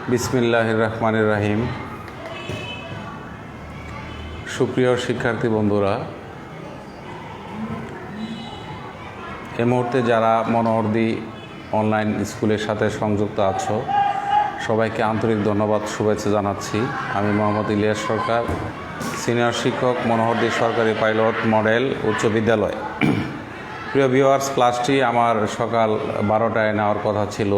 বিসমিল্লাহির রহমানির রহিম। সুপ্রিয় শিক্ষার্থী বন্ধুরা, এই মুহূর্তে যারা মনোহরদী অনলাইন স্কুলের সাথে সংযুক্ত আছো, সবাইকে আন্তরিক ধন্যবাদ, শুভেচ্ছা জানাচ্ছি। আমি মোহাম্মদ ইলিয়াস সরকার, সিনিয়র শিক্ষক, মনোহরদী সরকারি পাইলট মডেল উচ্চ বিদ্যালয়। প্রিয় ভিউয়ার্স, ক্লাসটি আমার সকাল 12টায় নেওয়ার কথা ছিল।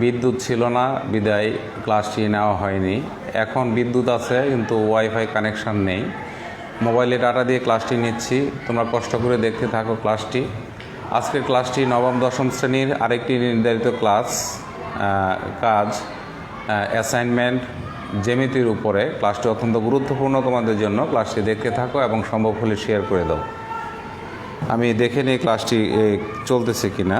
বিদ্যুৎ ছিল না বিদায় ক্লাসটি নেওয়া হয়নি। এখন বিদ্যুৎ আছে কিন্তু ওয়াইফাই কানেকশান নেই। মোবাইলে ডাটা দিয়ে ক্লাসটি নিচ্ছি, তোমরা কষ্ট করে দেখতে থাকো ক্লাসটি। আজকের ক্লাসটি নবম দশম শ্রেণীর আরেকটি নির্ধারিত কাজ অ্যাসাইনমেন্ট জ্যামিতির উপরে। ক্লাসটি অত্যন্ত গুরুত্বপূর্ণ তোমাদের জন্য। ক্লাসটি দেখতে থাকো এবং সম্ভব হলে শেয়ার করে দাও। আমি দেখে নিই ক্লাসটি চলতেছে কিনা।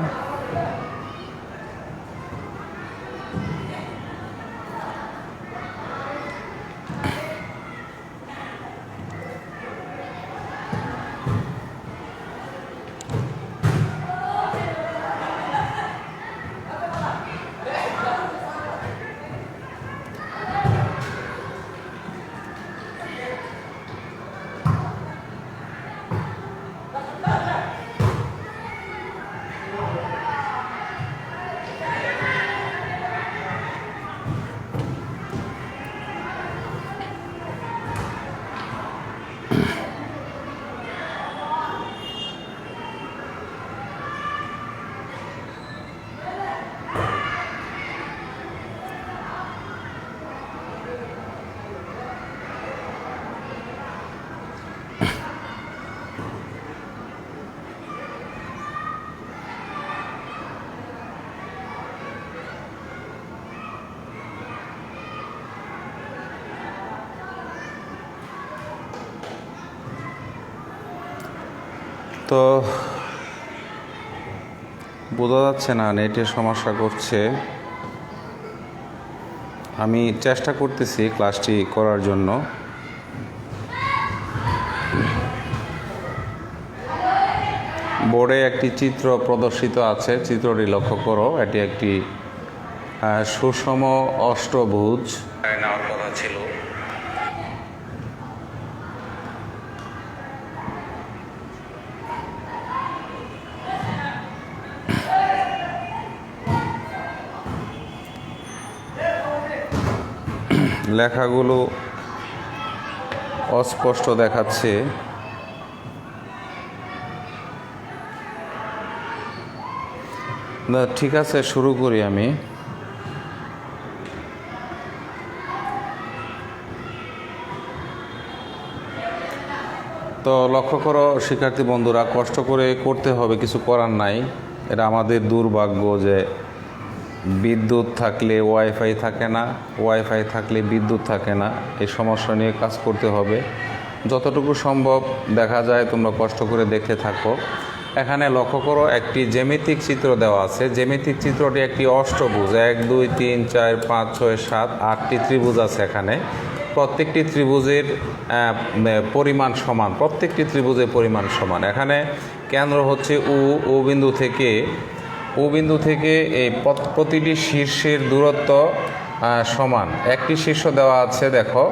তো বোঝা যাচ্ছে না, নেটের সমস্যা করছে। আমি চেষ্টা করতেছি ক্লাসটি করার জন্য। বোর্ডে একটি চিত্র প্রদর্শিত আছে, চিত্রটি লক্ষ্য করো। এটি একটি সুষম অষ্টভুজ নেওয়ার কথা ছিল। লেখাগুলো অস্পষ্ট দেখাচ্ছে। না, ঠিক আছে, শুরু করি আমি। তো লক্ষ্য করো শিক্ষার্থী বন্ধুরা, কষ্ট করে করতে হবে, কিছু করার নাই। এটা আমাদের দুর্ভাগ্য যে বিদ্যুৎ থাকলে ওয়াইফাই থাকে না, ওয়াইফাই থাকলে বিদ্যুৎ থাকে না। এই সমস্যা নিয়ে কাজ করতে হবে। যতটুকু সম্ভব দেখা যায়, তোমরা কষ্ট করে দেখতে থাকো। এখানে লক্ষ্য করো, একটি জ্যামিতিক চিত্র দেওয়া আছে। জ্যামিতিক চিত্রটি একটি অষ্টভুজ। 1 2 3 4 5 6 7 8টি ত্রিভুজ আছে এখানে। প্রত্যেকটি ত্রিভুজের পরিমাণ সমান, প্রত্যেকটি ত্রিভুজের পরিমাণ সমান। এখানে কেন্দ্র হচ্ছে ও বিন্দু থেকে এই প্রতিটি শীর্ষের দূরত্ব সমান। একটি শীর্ষ দেওয়া আছে, দেখো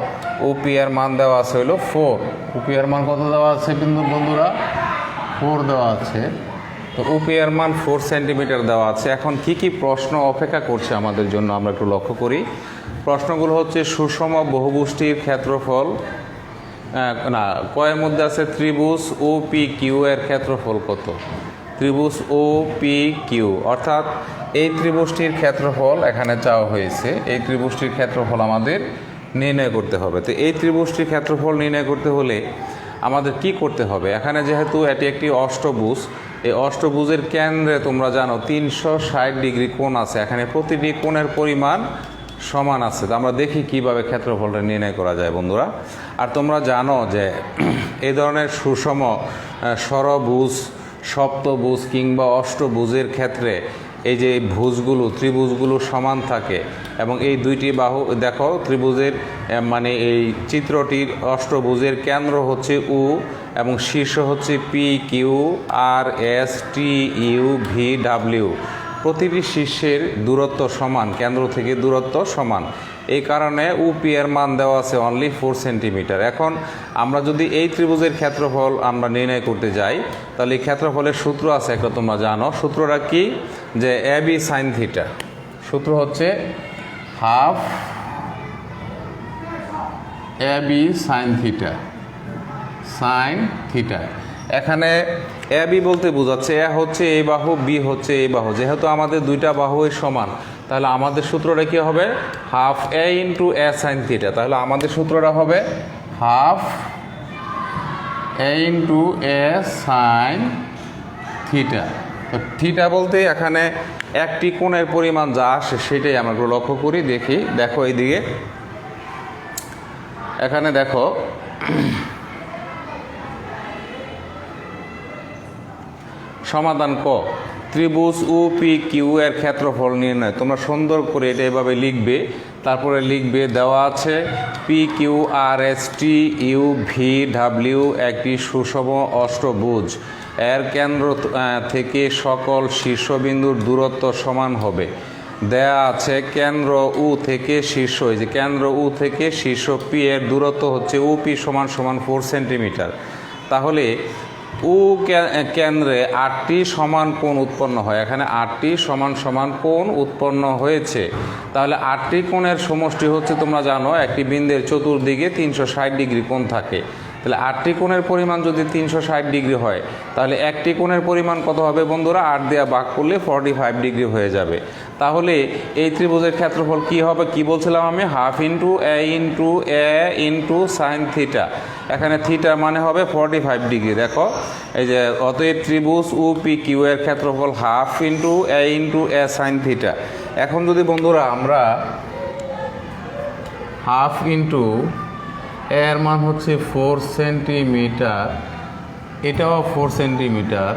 ওপি এর মান দেওয়া আছে হলো 4। ওপি এর মান কত দেওয়া আছে বন্ধুরা? 4 দেওয়া আছে। তো ওপি এর মান 4 সেন্টিমিটার দেওয়া আছে। এখন কি কি প্রশ্ন অপেক্ষা করছে আমাদের জন্য আমরা একটু লক্ষ্য করি। প্রশ্নগুলো হচ্ছে সুষম বহুভুজটির ক্ষেত্রফল কয়ের মধ্যে আছে ত্রিভুজ ও পি কিউ এর ক্ষেত্রফল কত? ত্রিভুজ ও পি কিউ, অর্থাৎ এই ত্রিভুজটির ক্ষেত্রফল এখানে চাওয়া হয়েছে। এই ত্রিভুজটির ক্ষেত্রফল আমাদের নির্ণয় করতে হবে। তো এই ত্রিভুজটির ক্ষেত্রফল নির্ণয় করতে হলে আমাদের কি করতে হবে? এখানে যেহেতু এটি একটি অষ্টভুজ, এই অষ্টভুজের কেন্দ্রে তোমরা জানো 360 ডিগ্রি কোণ আছে। এখানে প্রতিটি কোণের পরিমাণ সমান আছে। তো আমরা দেখি কিভাবে ক্ষেত্রফলটা নির্ণয় করা যায় বন্ধুরা। আর তোমরা জানো যে এই ধরনের সুষম ষড়ভুজ, সপ্তভুজ কিংবা অষ্টভুজের ক্ষেত্রে এই যে ভুজগুলো, ত্রিভুজগুলো সমান থাকে এবং এই দুইটি বাহু দেখো ত্রিভুজের মানে এই চিত্রটির অষ্টভুজের কেন্দ্র হচ্ছে ও এবং শীর্ষ হচ্ছে P Q R S T U V W. প্রতিটি শীর্ষের দূরত্ব সমান, কেন্দ্র থেকে দূরত্ব সমান। এই কারণে উপি এর মান দেওয়া আছে অনলি 4 সেন্টিমিটার। এখন আমরা যদি এই ত্রিভুজের ক্ষেত্রফল আমরা নির্ণয় করতে যাই, তাহলে এই ক্ষেত্রফলের সূত্র আছে একটা, তোমরা জানো। সূত্রটা কি? যে এ বি সাইন থিটা। সূত্র হচ্ছে half A B sine theta, sine theta. এখানে এ বি বলতে বোঝাচ্ছে এ হচ্ছে এই বাহু, বি হচ্ছে এই বাহু। যেহেতু আমাদের দুইটা বাহুই সমান, তাহলে আমাদের সূত্রটা কি হবে? হাফ এ ইন্টু এ সাইন থিটা। তাহলে আমাদের সূত্রটা হবে হাফ এ ইন্টু এ সাইন থিটা। তো থিটা বলতে এখানে একটি কোণের পরিমাণ যা আসে সেটাই আমরা একটু লক্ষ্য করি, দেখি। দেখো এইদিকে, এখানে দেখো সমাধান ক, ত্রিভুজ পি কিউ এর ক্ষেত্রফল নির্ণয়। তোমরা সুন্দর করে এটা এভাবে লিখবে, তারপরে লিখবে দেওয়া আছে P Q R S T U V W একটি সুষম অষ্টভুজ, এর কেন্দ্র থেকে সকল শীর্ষবিন্দুর দূরত্ব সমান হবে। দেয়া আছে কেন্দ্র উ থেকে শীর্ষ, এই যে কেন্দ্র উ থেকে শীর্ষ পি এর দূরত্ব হচ্ছে উপি সমান সমান 4 সেন্টিমিটার। তাহলে উ কেন্দ্রে 8টি সমান কোণ উৎপন্ন হয়। এখানে 8টি সমান সমান কোণ উৎপন্ন হয়েছে। তাহলে 8টি কোণের সমষ্টি হচ্ছে, তোমরা জানো, একটি বিন্দুর চতুর্দিকে 360 ডিগ্রি কোণ থাকে। তাহলে 8টি কোণের পরিমাণ যদি 360 ডিগ্রি হয়, তাহলে একটি কোণের পরিমাণ কত হবে বন্ধুরা? 8 দিয়ে ভাগ করলে 45 ডিগ্রি হয়ে যাবে। তাহলে এই ত্রিভুজের ক্ষেত্রফল কি হবে? কি বলছিলাম আমি? হাফ ইন্টু এ ইন্টু সাইন থিটা। এখানে থিটা মানে হবে 45 ডিগ্রি। দেখো এই যে, অতএব ত্রিভুজ পি কিউ এর ক্ষেত্রফল হাফ ইন্টু এ সাইন থিটা। এখন যদি বন্ধুরা আমরা হাফ ইন্টু এর মান হচ্ছে 4 সেন্টিমিটার, এটাও 4 সেন্টিমিটার,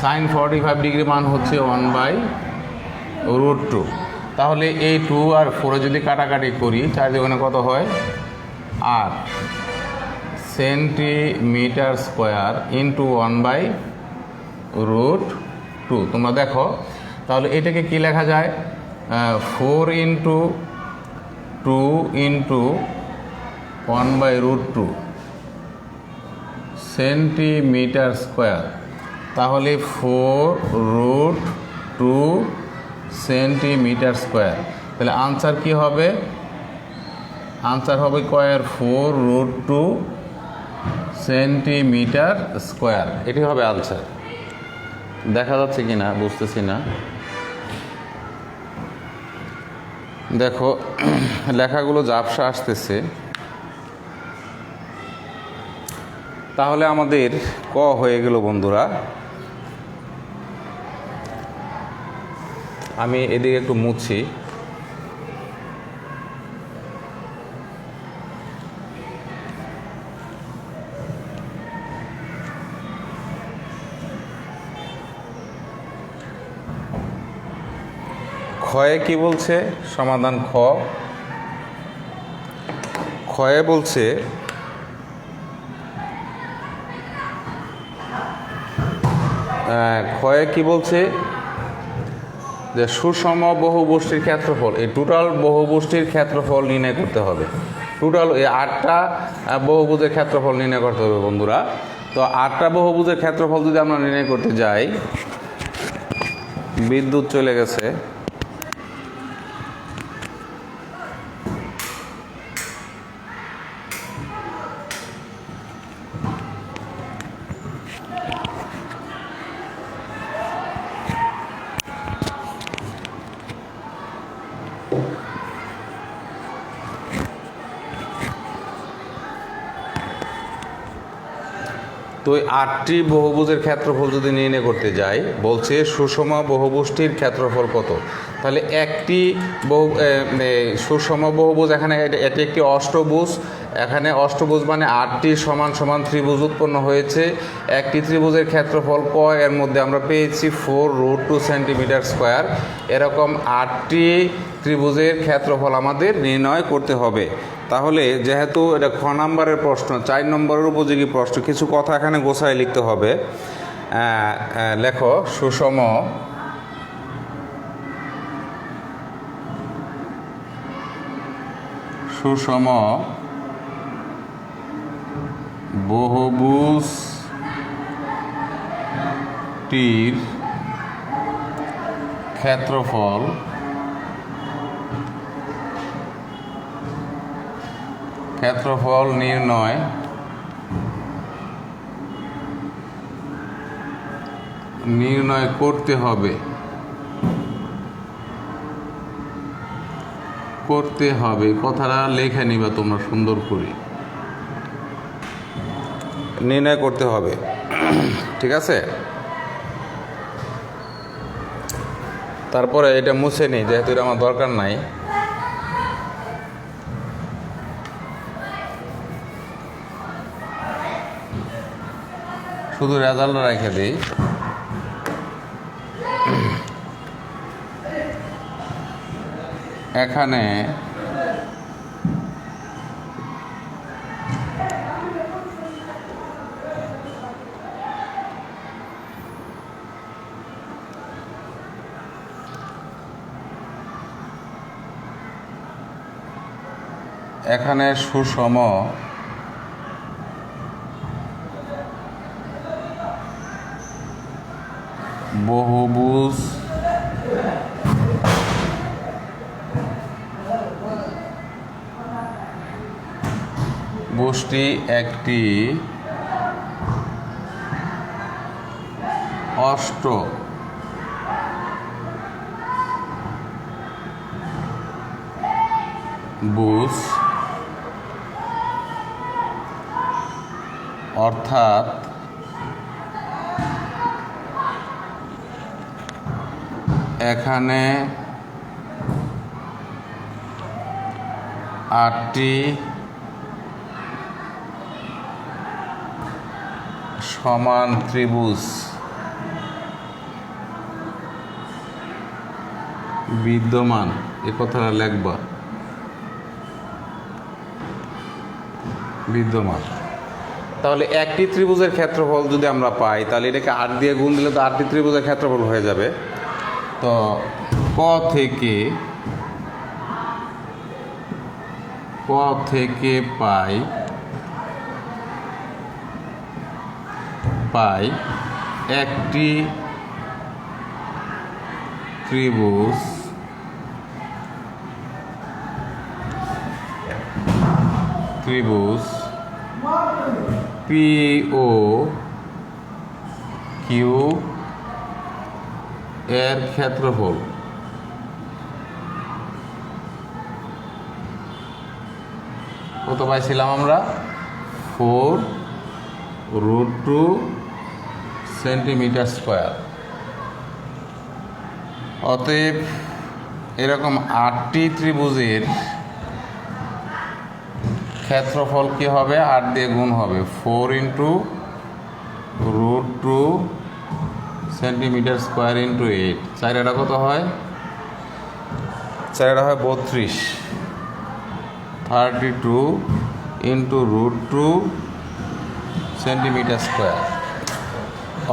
সাইন 45 ডিগ্রি মান হচ্ছে 1/√2। তাহলে এই 2 আর 4 যদি কাটাকাটি করি, 4 দুগুণে কত হয়? 8 সেন্টিমিটার স্কোয়ার ইন্টু 1/√2। তোমরা দেখো, তাহলে এটাকে কি লেখা যায়? 4 ইন্টু 2 ইন্টু 1/√2 সেন্টিমিটার স্কোয়ার। তাহলে 4√2 সেন্টিমিটার স্কোয়ার। তাহলে আনসার কি হবে? আনসার হবে কয়ের 4√2 সেন্টিমিটার স্কোয়ার। এটি হবে আনসার। দেখা যাচ্ছে কি না বুঝতেছি না। দেখো লেখাগুলো ঝাপসা আসতেছে। তাহলে আমাদের ক হয়ে গেল বন্ধুরা। আমি এদিকে একটু মুছি। ক্ষয়ে কি বলছে? সমাধান খ। ক্ষয়ে বলছে ক্ষয়ে কি বলছে? যে সুষম বহুবষ্টির ক্ষেত্রফল, এই টোটাল বহুবষ্টির ক্ষেত্রফল নির্ণয় করতে হবে। টোটাল এই 8টা বহুভুজের ক্ষেত্রফল নির্ণয় করতে হবে বন্ধুরা। তো 8টা বহুভুজের ক্ষেত্রফল যদি আমরা নির্ণয় করতে যাই, বিদ্যুৎ চলে গেছে। তো এই 8টি বহুভুজের ক্ষেত্রফল যদি নির্ণয় করতে যাই, বলছে সুষম বহুভুজটির ক্ষেত্রফল কত। তাহলে একটি সুষম বহুভুজ, এখানে এটি একটি অষ্টভুজ। এখানে অষ্টভুজ মানে 8টি সমান সমান ত্রিভুজ উৎপন্ন হয়েছে। একটি ত্রিভুজের ক্ষেত্রফল ক, এর মধ্যে আমরা পেয়েছি 4√2 সেন্টিমিটার স্কোয়ার। এরকম 8টি ত্রিভুজের ক্ষেত্রফল আমাদের নির্ণয় করতে হবে। তাহলে যেহেতু এটা খ নাম্বারের প্রশ্ন, 4 নম্বরের উপযোগী প্রশ্ন, কিছু কথা এখানে গোছায় লিখতে হবে। লেখো সুষম সুষম বহুভুজটির ক্ষেত্রফল নির্ণয় করতে হবে কথাটা লেখা নিবা তোমরা সুন্দর করে নির্ণয় করতে হবে ঠিক আছে। তারপরে এটা মুছে নিই যেহেতু এটা আমার দরকার নাই। শুধু রেজাল্ট রেখে দিই। এখানে সুষম বহুভুজ বুঝটি একটি অষ্টভুজ অর্থাৎ এখানে 8টি সমান ত্রিভুজ বিদ্যমান। এ কথাটা লিখবা বিদ্যমান। তাহলে একটি ত্রিভুজের ক্ষেত্রফল যদি আমরা পাই তাহলে এটাকে 8 দিয়ে গুণ দিলে তো 8টি ত্রিভুজের ক্ষেত্রফল হয়ে যাবে। তো ক থেকে পাই একটি ত্রিভুজ পি ও কিউ এর ক্ষেত্রফল কত পাইছিলাম আমরা 4√2 সেন্টিমিটার স্কোয়ার। অতএব এরকম 8টি ত্রিভুজের ক্ষেত্রফল কি হবে 8 দিয়ে গুণ হবে 4√2 সেন্টিমিটার স্কোয়ার ইন্টু 8 চারটা কত হয় 32 32 ইন্টু √2 সেন্টিমিটার স্কোয়ার।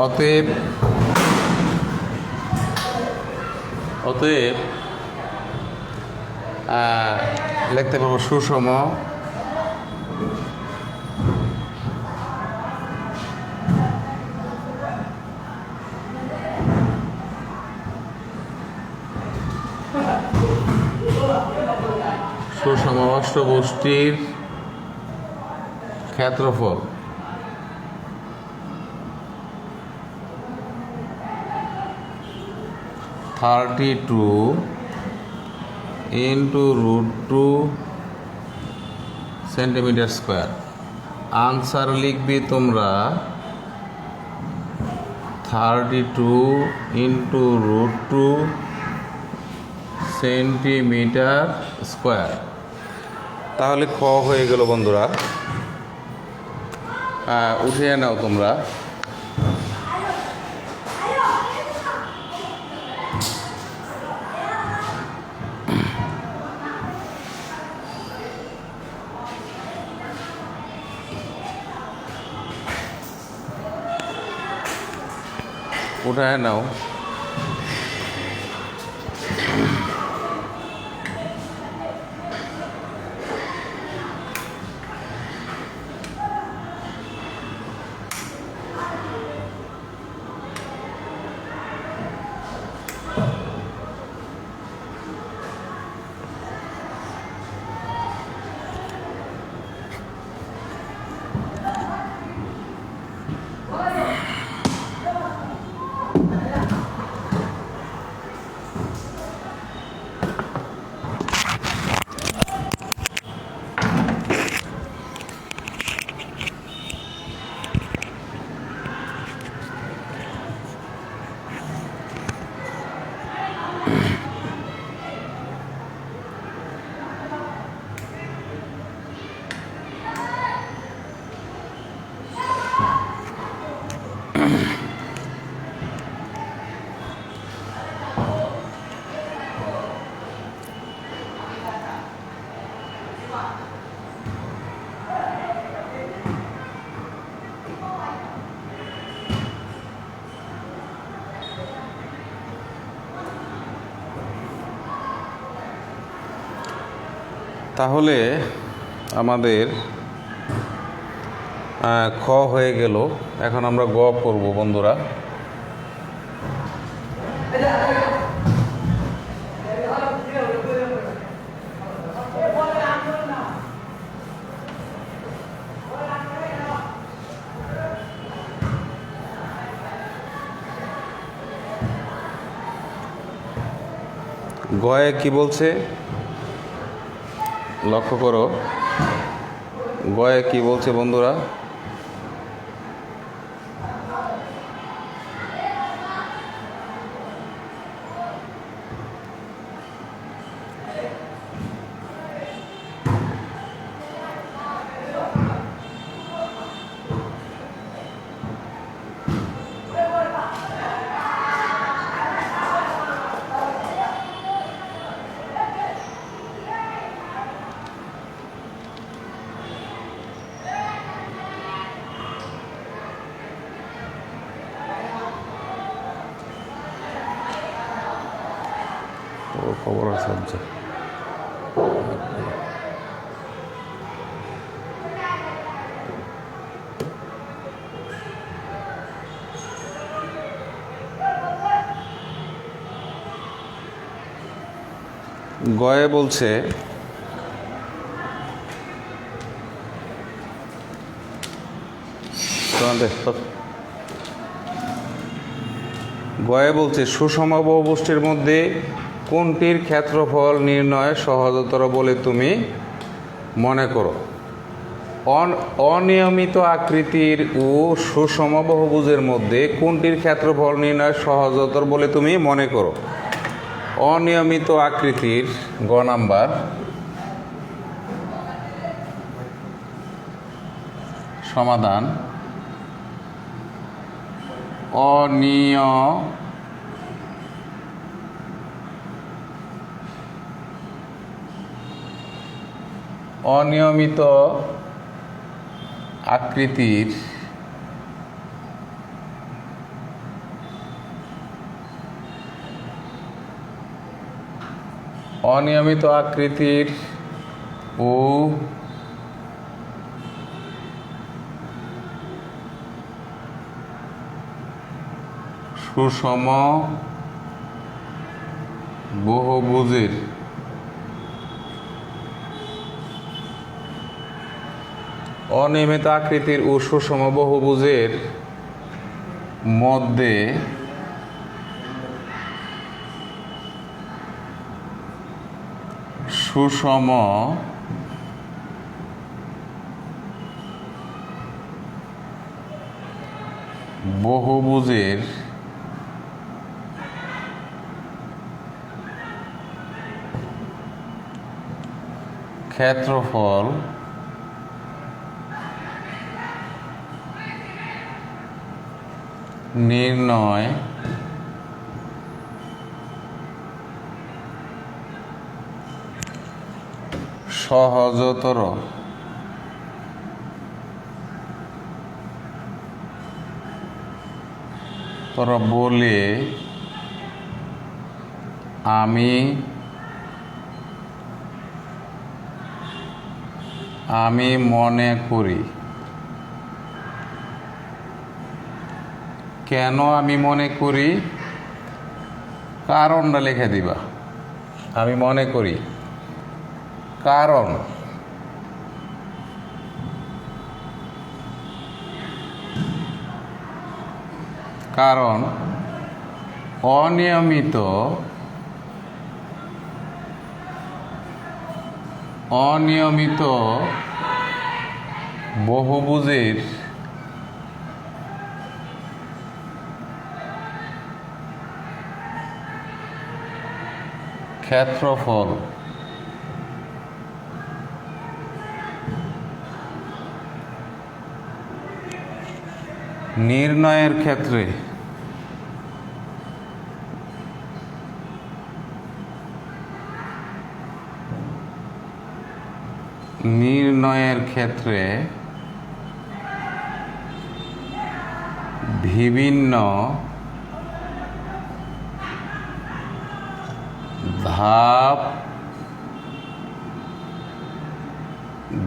অতএব লিখতে পারবো সুষম অষ্টভুজটির ক্ষেত্রফল (32 ইন্টু √2 সেন্টিমিটার স্কোয়ার। আনসার লিখবি তোমরা 32 ইন্টু √2 সেন্টিমিটার স্কোয়ার। তাহলে খ হয়ে গেল বন্ধুরা। উঠিয়ে নাও তোমরা। উঠায় নাও। তাহলে আমাদের খ হয়ে গেল। এখন আমরা গ করব বন্ধুরা। গয়ে কি বলছে লক্ষ্য করো, গয়ে কি বলছে বন্ধুরা? খবর আছে গয়ে বলছে গয়ে বলছে সুষম বহুপুষ্টির মধ্যে কোনটির ক্ষেত্রফল নির্ণয় সহজতর বলে তুমি মনে করো? অনিয়মিত আকৃতির ও সুষম বহুভুজের মধ্যে কোনটির ক্ষেত্রফল নির্ণয় সহজতর বলে তুমি মনে করো? অনিয়মিত আকৃতির গ নাম্বার, সমাধান অনিয়মিত আকৃতির ও সুষম বহুভুজের অনিয়মিত আকৃতির ও সুষম বহুভুজের মধ্যে সুষম বহুভুজের ক্ষেত্রফল নির্ণয় সহজতর বলে আমি মনে করি। কেন আমি মনে করি? কারণটা লিখে দিবা। আমি মনে করি কারণ অনিয়মিত বহুভুজের ক্ষেত্রফল নির্ণয়ের ক্ষেত্রে বিভিন্ন ধাপ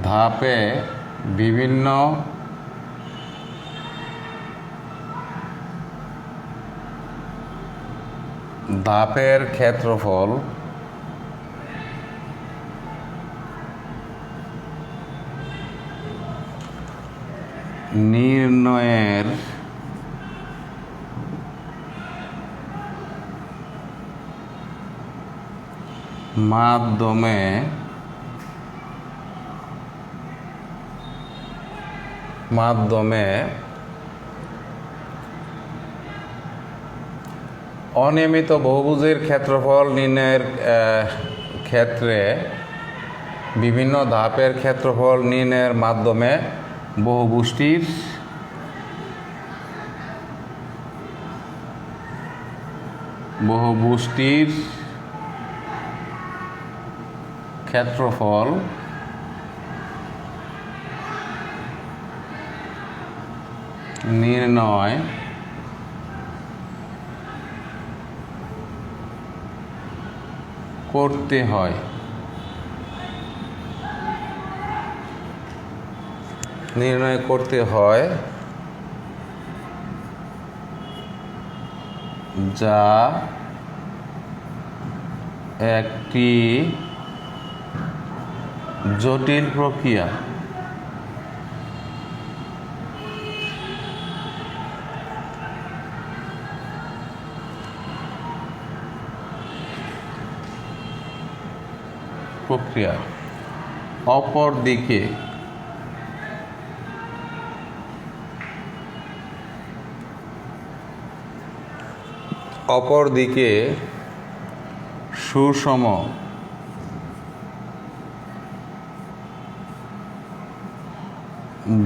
ধাপে বিভিন্ন ধাপের ক্ষেত্রফল নির্ণয়ের মাধ্যমে অনিয়মিত বহুভুজের ক্ষেত্রফল নির্ণয়ের ক্ষেত্রে বিভিন্ন ধাপের ক্ষেত্রফল নির্ণয়ের মাধ্যমে বহুভুজটির ক্ষেত্রফল নির্ণয় করতে হয়। যা একটি জটিল প্রক্রিয়া। অপরদিকে সুষম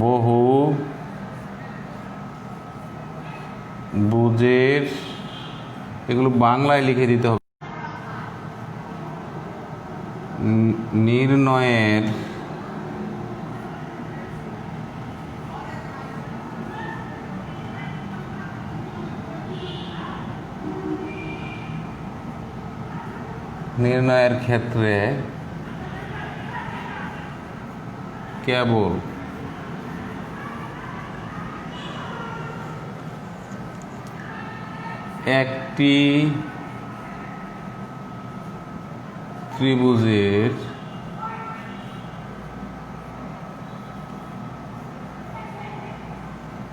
বহুভুজের, এগুলো বাংলায় লিখে দিতে হবে, নির্ণয়ের ক্ষেত্রে কেবল একটি ত্রিভুজের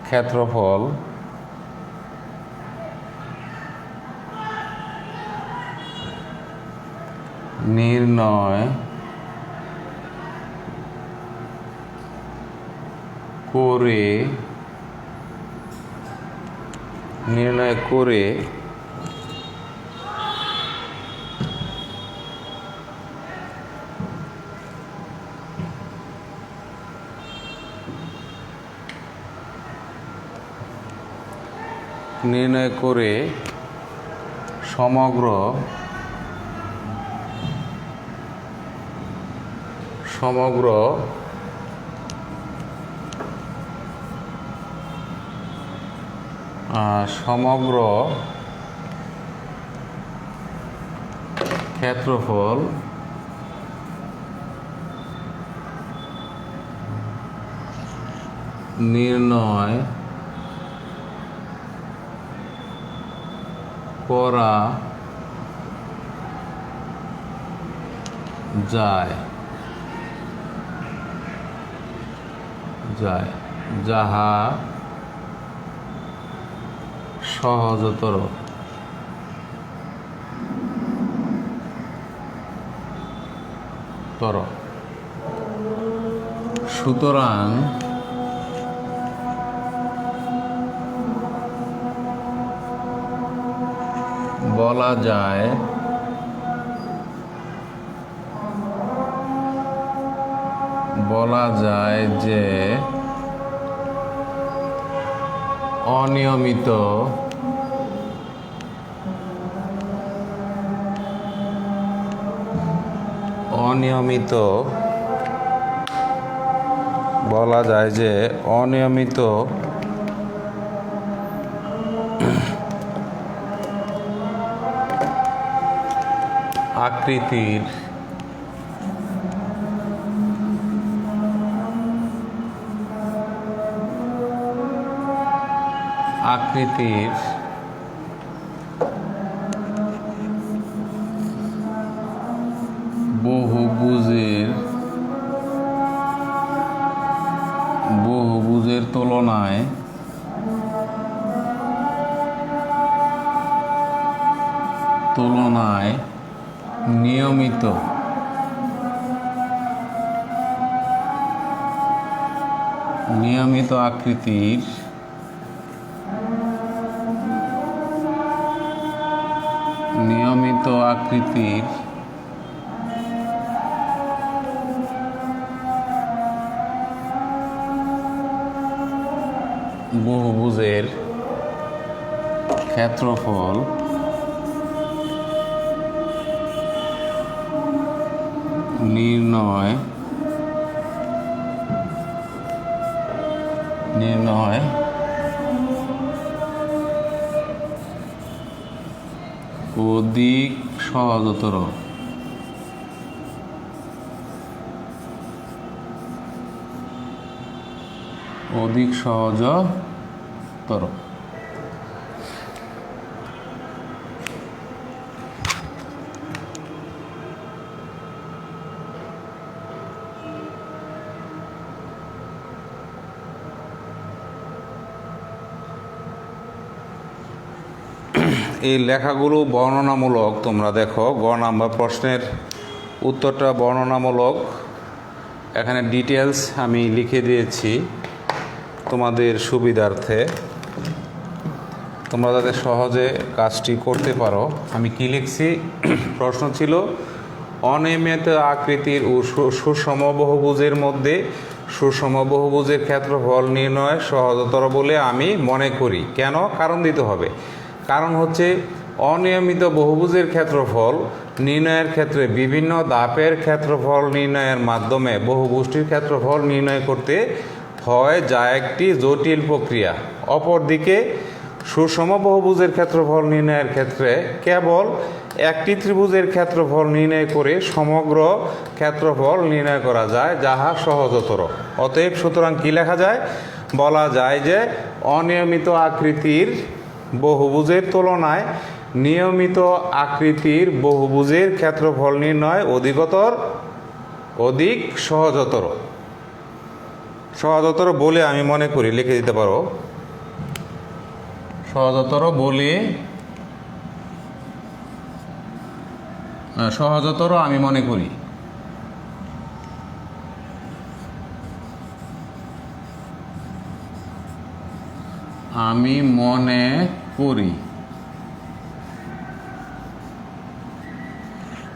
ক্ষেত্রফল নির্ণয় করে সমগ্র ক্ষেত্রফল নির্ণয় করা যায়, যাহা সহজতর। সুতরাং বলা যায় যে অনিয়মিত আকৃতির আকৃতির বহুভুজের তুলনায় নিয়মিত আকৃতির বহুভুজের ক্ষেত্রফল নির্ণয় অধিক সহজতর। এই লেখাগুলো বর্ণনামূলক। তোমরা দেখো গ নাম্বার প্রশ্নের উত্তরটা বর্ণনামূলক। এখানে ডিটেলস আমি লিখে দিয়েছি তোমাদের সুবিধার্থে, তোমরা যাতে সহজে কাজটি করতে পারো। আমি কি লিখছি? প্রশ্ন ছিল অনিয়মিত আকৃতির ও সুষম বহুভুজের মধ্যে সুষম বহুভুজের ক্ষেত্রফল নির্ণয় সহজতর বলে আমি মনে করি। কেন? কারণ দিতে হবে। কারণ হচ্ছে অনিয়মিত বহুভুজের ক্ষেত্রফল নির্ণয়ের ক্ষেত্রে বিভিন্ন ধাপের ক্ষেত্রফল নির্ণয়ের মাধ্যমে বহুভুজটির ক্ষেত্রফল নির্ণয় করতে হয়, যা একটি জটিল প্রক্রিয়া। অপরদিকে সুষম বহুভুজের ক্ষেত্রফল নির্ণয়ের ক্ষেত্রে কেবল একটি ত্রিভুজের ক্ষেত্রফল নির্ণয় করে সমগ্র ক্ষেত্রফল নির্ণয় করা যায়, যাহা সহজতর। অতএব সুতরাং কি লেখা যায়? বলা যায় যে অনিয়মিত আকৃতির বহুভুজের তুলনায় নিয়মিত আকৃতির বহুভুজের ক্ষেত্রফল নির্ণয় অধিক সহজতর বলে আমি মনে করি। লিখে দিতে পারো, সহজতর আমি মনে করি।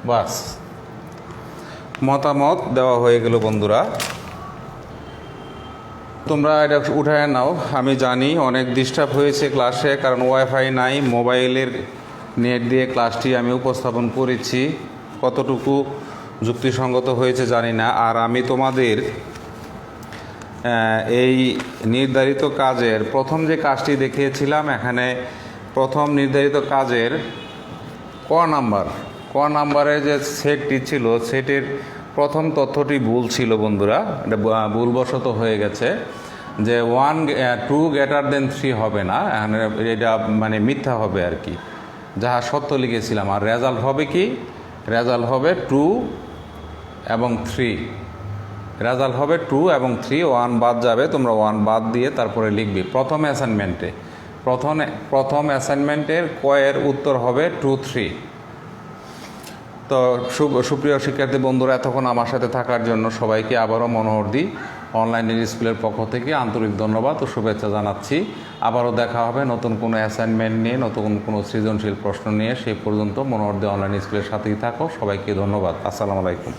বাস, মতামত দেওয়া হয়ে গেল বন্ধুরা। তোমরা এটা উঠায় নাও। আমি জানি অনেক ডিস্টার্ব হয়েছে ক্লাসে, কারণ ওয়াইফাই নাই। মোবাইলের নেট দিয়ে ক্লাসটি আমি উপস্থাপন করেছি, কতটুকু যুক্তিসঙ্গত হয়েছে জানি না। আর আমি তোমাদের এই নির্ধারিত কাজের প্রথম যে কাজটি দেখিয়েছিলাম, এখানে প্রথম নির্ধারিত কাজের ক নাম্বারে যে সেটটি ছিল, সেটের প্রথম তথ্যটি ভুল ছিল বন্ধুরা। এটা ভুলবশত হয়ে গেছে যে 2 > 3 হবে না, এখানে এটা মানে মিথ্যা হবে আর কি, যাহা সত্য লিখেছিলাম। আর রেজাল্ট হবে কি? রেজাল্ট হবে 2 এবং 3। রেজাল্ট হবে 2 এবং 3। 1 বাদ যাবে, তোমরা 1 বাদ দিয়ে তারপরে লিখবে। প্রথম অ্যাসাইনমেন্টের কয়ের উত্তর হবে 2, 3। তো সুপ্রিয় শিক্ষার্থী বন্ধুরা, এতক্ষণ আমার সাথে থাকার জন্য সবাইকে আবারও মনোহরদী অনলাইন স্কুলের পক্ষ থেকে আন্তরিক ধন্যবাদ ও শুভেচ্ছা জানাচ্ছি। আবারও দেখা হবে নতুন কোনো অ্যাসাইনমেন্ট নিয়ে, নতুন কোনো সৃজনশীল প্রশ্ন নিয়ে। সেই পর্যন্ত মনোহরদী অনলাইন স্কুলের সাথেই থাকো। সবাইকে ধন্যবাদ। আসসালামু আলাইকুম।